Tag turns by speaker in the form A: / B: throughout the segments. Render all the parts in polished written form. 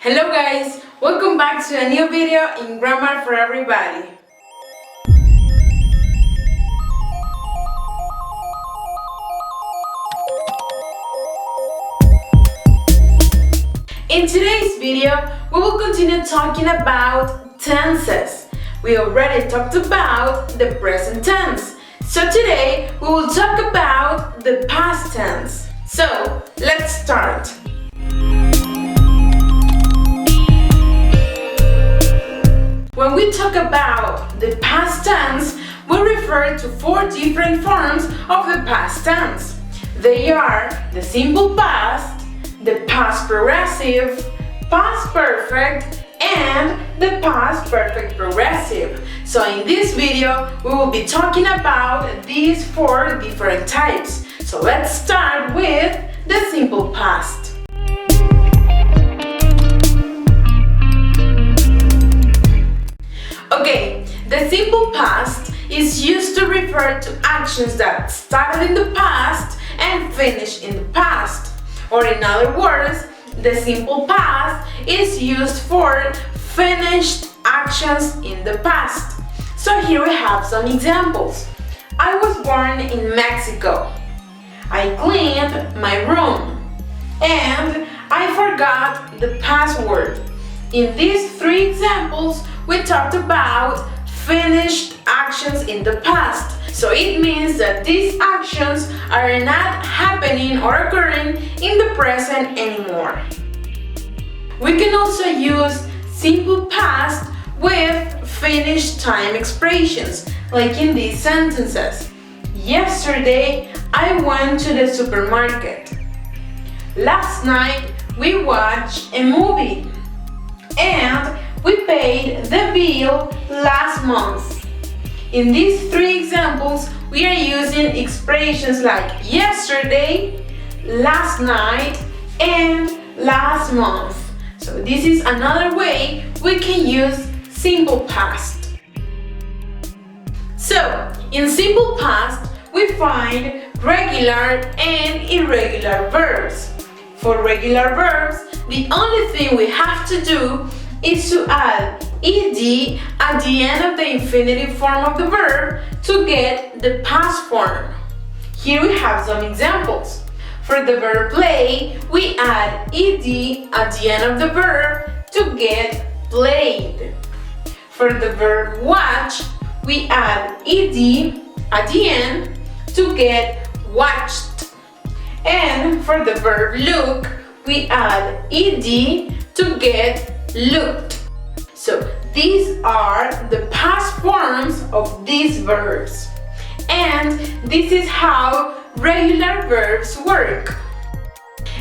A: Hello guys, welcome back to a new video in Grammar for Everybody. In today's video, we will continue talking about tenses. We already talked about the present tense, so today we will talk about the past tense. So, let's start. When we talk about the past tense, we refer to four different forms of the past tense. They are the simple past, the past progressive, past perfect, and the past perfect progressive. So in this video, we will be talking about these four different types. So let's start with the simple past. Okay, the simple past is used to refer to actions that started in the past and finished in the past. Or in other words, the simple past is used for finished actions in the past. So here we have some examples. I was born in Mexico. I cleaned my room. And I forgot the password. In these three examples, we talked about finished actions in the past. So it means that these actions are not happening or occurring in the present anymore. We can also use simple past with finished time expressions, like in these sentences. Yesterday, I went to the supermarket. Last night, we watched a movie. And we paid the bill last month. In these three examples, we are using expressions like yesterday, last night, and last month. So this is another way we can use simple past. So, in simple past, we find regular and irregular verbs. For regular verbs, the only thing we have to do is to add ed at the end of the infinitive form of the verb to get the past form. Here we have some examples. For the verb play, we add ed at the end of the verb to get played. For the verb watch, we add ed at the end to get watched. And for the verb look, we add ed to get looked. So these are the past forms of these verbs. And this is how regular verbs work.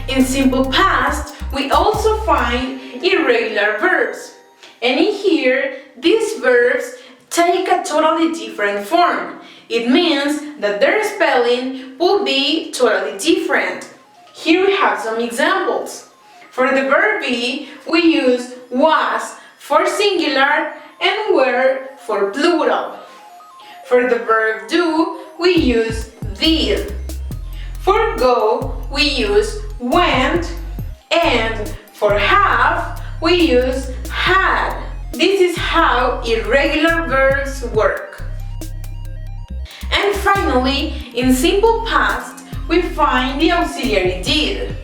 A: In simple past, we also find irregular verbs. And in here, these verbs take a totally different form. It means that their spelling will be totally different. Here we have some examples. For the verb be, we use was for singular and were for plural. For the verb do, we use did. For go, we use went. And for have, we use had. This is how irregular verbs work. And finally, in simple past, we find the auxiliary did.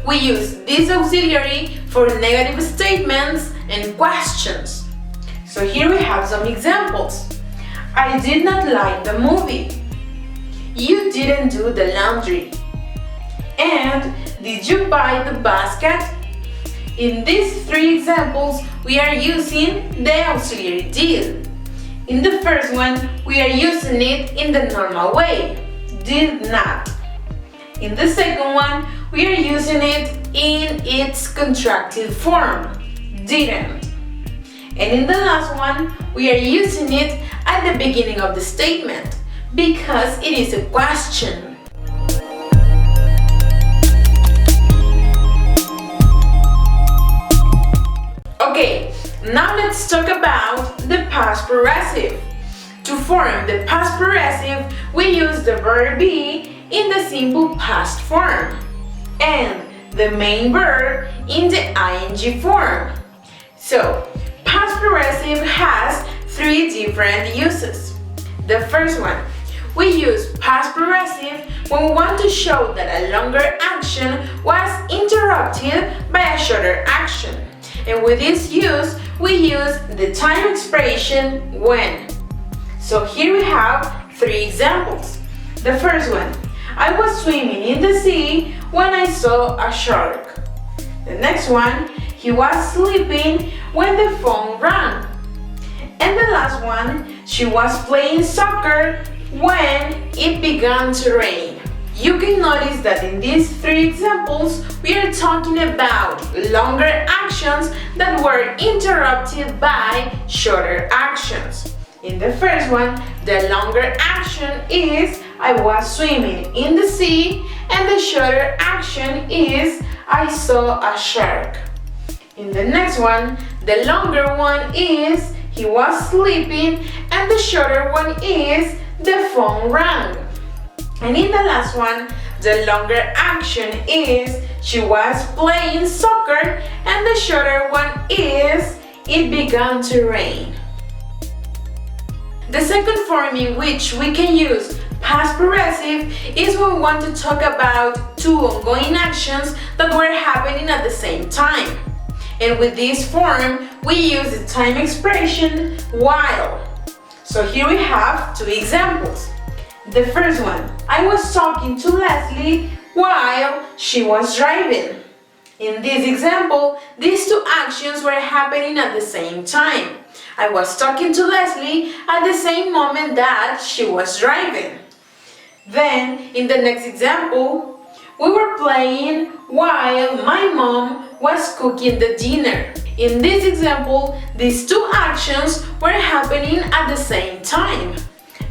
A: We use this auxiliary for negative statements and questions. So here we have some examples. I did not like the movie. You didn't do the laundry. And did you buy the basket? In these three examples, we are using the auxiliary did. In the first one, we are using it in the normal way, did not. In the second one, we are using it in its contracted form, didn't. And in the last one, we are using it at the beginning of the statement because it is a question. Okay, now let's talk about the past progressive. To form the past progressive, we use the verb be in the simple past form. And the main verb in the ing form. So, past progressive has three different uses. The first one, we use past progressive when we want to show that a longer action was interrupted by a shorter action. And with this use, we use the time expression when. So here we have three examples. The first one, I was swimming in the sea when I saw a shark. The next one, he was sleeping when the phone rang. And the last one, she was playing soccer when it began to rain. You can notice that in these three examples, we are talking about longer actions that were interrupted by shorter actions. In the first one, the longer action is I was swimming in the sea, and the shorter action is I saw a shark. In the next one, the longer one is he was sleeping, and the shorter one is the phone rang. And in the last one, the longer action is she was playing soccer, and the shorter one is it began to rain. The second form in which we can use past progressive is when we want to talk about two ongoing actions that were happening at the same time. And with this form, we use the time expression while. So here we have two examples. The first one, I was talking to Leslie while she was driving. In this example, these two actions were happening at the same time. I was talking to Leslie at the same moment that she was driving. Then, in the next example, we were playing while my mom was cooking the dinner. In this example, these two actions were happening at the same time.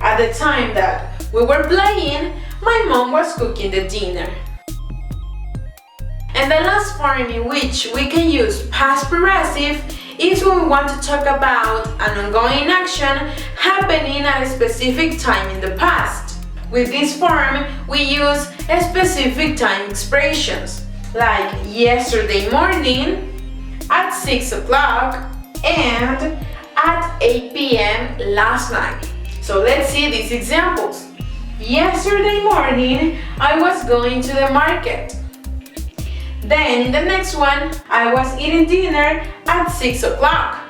A: At the time that we were playing, my mom was cooking the dinner. And the last form in which we can use past progressive is when we want to talk about an ongoing action happening at a specific time in the past. With this form, we use specific time expressions like yesterday morning, at 6 o'clock, and at 8 p.m. last night. So let's see these examples. Yesterday morning, I was going to the market. Then in the next one, I was eating dinner at 6 o'clock.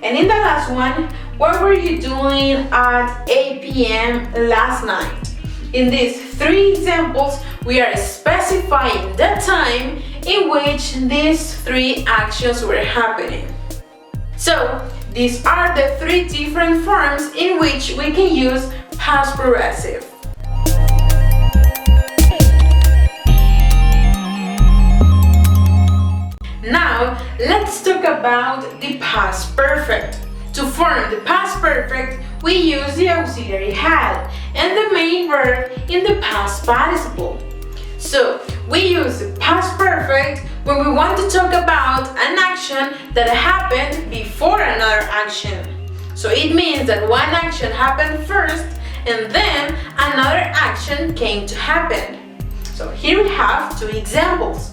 A: And in the last one, what were you doing at 8 p.m. last night? In these three examples, we are specifying the time in which these three actions were happening. So, these are the three different forms in which we can use past progressive. Now, let's talk about the past perfect. To form the past perfect, we use the auxiliary had and the main verb in the past participle. So, we use the past perfect when we want to talk about an action that happened before another action. So it means that one action happened first and then another action came to happen. So here we have two examples.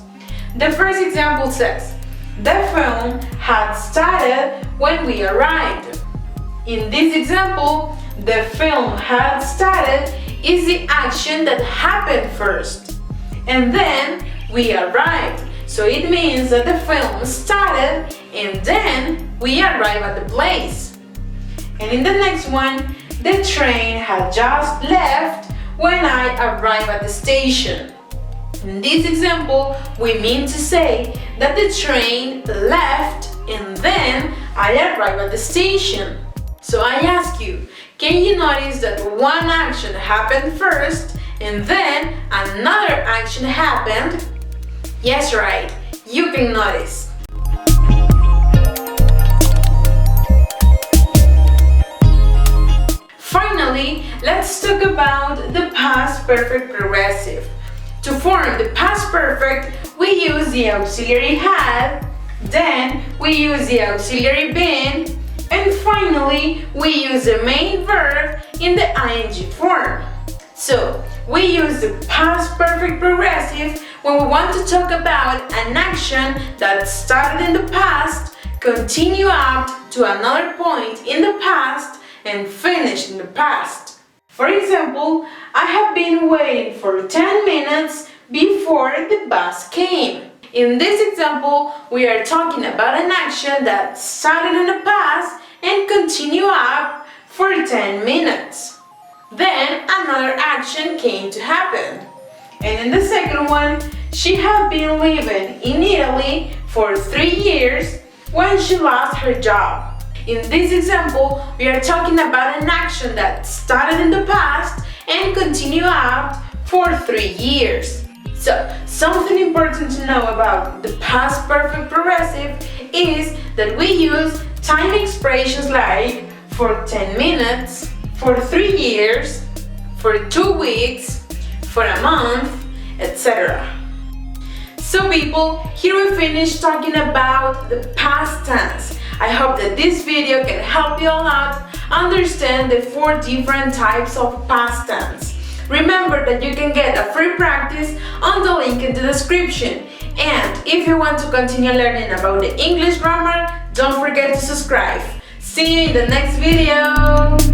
A: The first example says, the film had started when we arrived. In this example, the film had started is the action that happened first. And then we arrived. So it means that the film started and then we arrived at the place. And in the next one, the train had just left when I arrived at the station. In this example, we mean to say that the train left and then I arrived at the station. So I ask you, can you notice that one action happened first and then another action happened? Yes, right, you can notice. Finally, let's talk about the past perfect progressive. To form the past perfect, we use the auxiliary had, then we use the auxiliary been, and finally, we use the main verb in the ing form. So, we use the past perfect progressive when we want to talk about an action that started in the past, continue up to another point in the past, and finished in the past. For example, I have been waiting for 10 minutes before the bus came. In this example, we are talking about an action that started in the past and continue up for 10 minutes. Then another action came to happen. And in the second one, she had been living in Italy for 3 years when she lost her job. In this example, we are talking about an action that started in the past and continue up for 3 years. So, something important to know about the past perfect progressive is that we use time expressions like for 10 minutes, for 3 years, for 2 weeks, for a month, etc. So people, here we finished talking about the past tense. I hope that this video can help you all out understand the 4 different types of past tense. Remember that you can get a free practice on the link in the description. And if you want to continue learning about the English grammar, don't forget to subscribe. See you in the next video!